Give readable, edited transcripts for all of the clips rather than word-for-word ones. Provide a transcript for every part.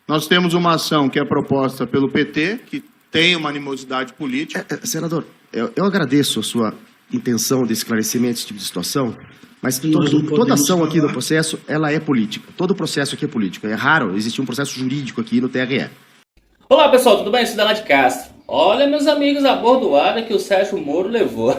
Nós temos uma ação que é proposta pelo PT, que tem uma animosidade política. Senador, eu agradeço a sua intenção de esclarecimento desse tipo de situação, mas toda ação aqui do processo, ela é política. Todo processo aqui é político. É raro existir um processo jurídico aqui no TRE. Olá pessoal, tudo bem? Eu sou Danlad Castro. Olha, meus amigos, a bordoada que o Sérgio Moro levou.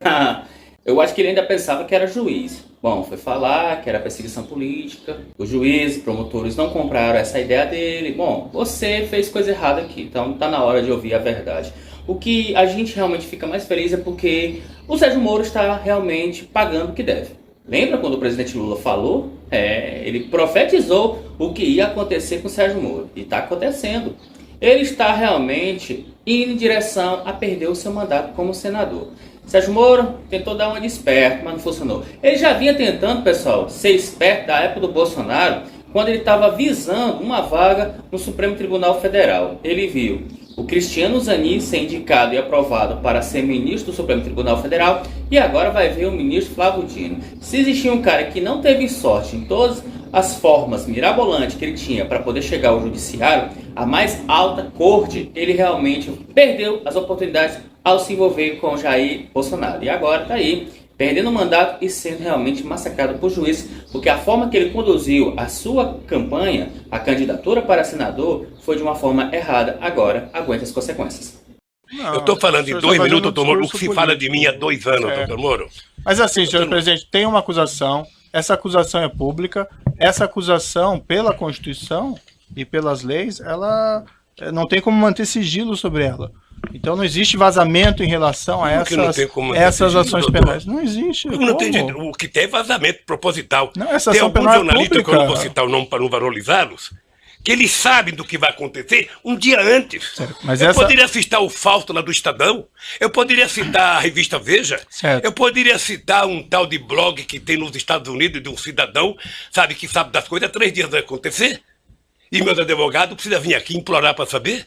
Eu acho que ele ainda pensava que era juiz. Bom, foi falar que era perseguição política. Os juízes, promotores não compraram essa ideia dele. Bom, você fez coisa errada aqui, então tá na hora de ouvir a verdade. O que a gente realmente fica mais feliz é porque o Sérgio Moro está realmente pagando o que deve. Lembra quando o presidente Lula falou? Ele profetizou o que ia acontecer com o Sérgio Moro. E está acontecendo. Ele está realmente indo em direção a perder o seu mandato como senador. Sérgio Moro tentou dar uma de esperto, mas não funcionou. Ele já vinha tentando, pessoal, ser esperto da época do Bolsonaro, quando ele estava visando uma vaga no Supremo Tribunal Federal. Ele viu o Cristiano Zanin ser indicado e aprovado para ser ministro do Supremo Tribunal Federal e agora vai ver o ministro Flávio Dino. Se existia um cara que não teve sorte em todas as formas mirabolantes que ele tinha para poder chegar ao judiciário, a mais alta corte, ele realmente perdeu as oportunidades ao se envolver com Jair Bolsonaro. E agora está aí, perdendo o mandato e sendo realmente massacrado por juiz, porque a forma que ele conduziu a sua campanha, a candidatura para senador, foi de uma forma errada. Agora, aguenta as consequências. Não, eu estou falando em 2 minutos, doutor Moro, o que se fala de mim há 2 anos, doutor Moro. Mas assim, senhor presidente, tem uma acusação, essa acusação é pública, essa acusação, pela Constituição e pelas leis, ela não tem como manter sigilo sobre ela. Então não existe vazamento em relação a essas ações penais. Não existe. Não tem, o que tem é vazamento proposital. Não, essa tem ação alguns penal jornalistas, pública, que eu não vou citar o nome para não valorizá-los, que eles sabem do que vai acontecer um dia antes. Certo, mas eu poderia citar o Fausto lá do Estadão, eu poderia citar a revista Veja, certo. Eu poderia citar um tal de blog que tem nos Estados Unidos de um cidadão, sabe, que sabe das coisas, 3 dias vai acontecer, e meus advogados precisam vir aqui implorar para saber.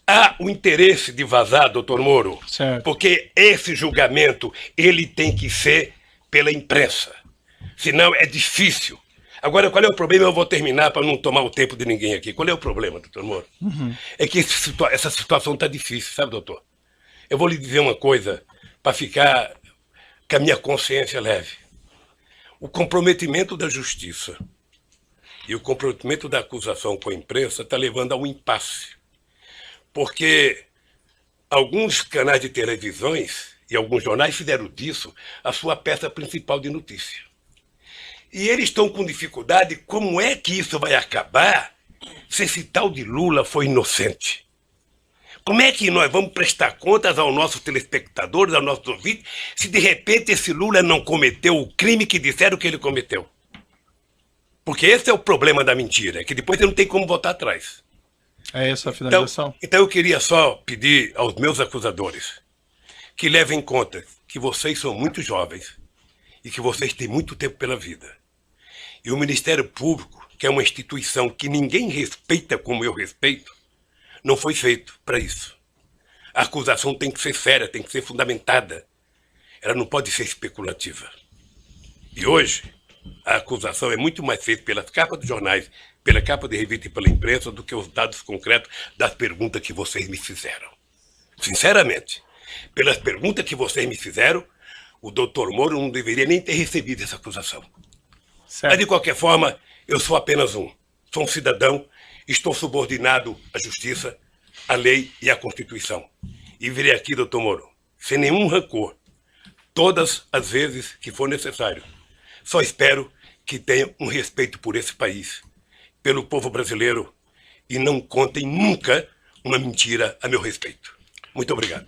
Há o interesse de vazar, doutor Moro, certo. Porque esse julgamento ele tem que ser pela imprensa, senão é difícil. Agora, qual é o problema? Eu vou terminar para não tomar o tempo de ninguém aqui. Qual é o problema, doutor Moro? É que essa situação está difícil, sabe, doutor? Eu vou lhe dizer uma coisa para ficar com a minha consciência leve. O comprometimento da justiça e o comprometimento da acusação com a imprensa está levando a um impasse. Porque alguns canais de televisões e alguns jornais fizeram disso a sua peça principal de notícia. E eles estão com dificuldade, como é que isso vai acabar se esse tal de Lula foi inocente? Como é que nós vamos prestar contas aos nossos telespectadores, aos nossos ouvintes, se de repente esse Lula não cometeu o crime que disseram que ele cometeu? Porque esse é o problema da mentira, é que depois ele não tem como voltar atrás. É essa a finalização? Então eu queria só pedir aos meus acusadores que levem em conta que vocês são muito jovens e que vocês têm muito tempo pela vida. E o Ministério Público, que é uma instituição que ninguém respeita como eu respeito, não foi feito para isso. A acusação tem que ser séria, tem que ser fundamentada. Ela não pode ser especulativa. E hoje, a acusação é muito mais feita pelas capas dos jornais, pela capa de revista e pela imprensa, do que os dados concretos das perguntas que vocês me fizeram. Sinceramente, pelas perguntas que vocês me fizeram, o doutor Moro não deveria nem ter recebido essa acusação. Certo. Mas, de qualquer forma, eu sou apenas sou um cidadão, estou subordinado à justiça, à lei e à Constituição. E virei aqui, doutor Moro, sem nenhum rancor, todas as vezes que for necessário. Só espero que tenham um respeito por esse país, pelo povo brasileiro, e não contem nunca uma mentira a meu respeito. Muito obrigado.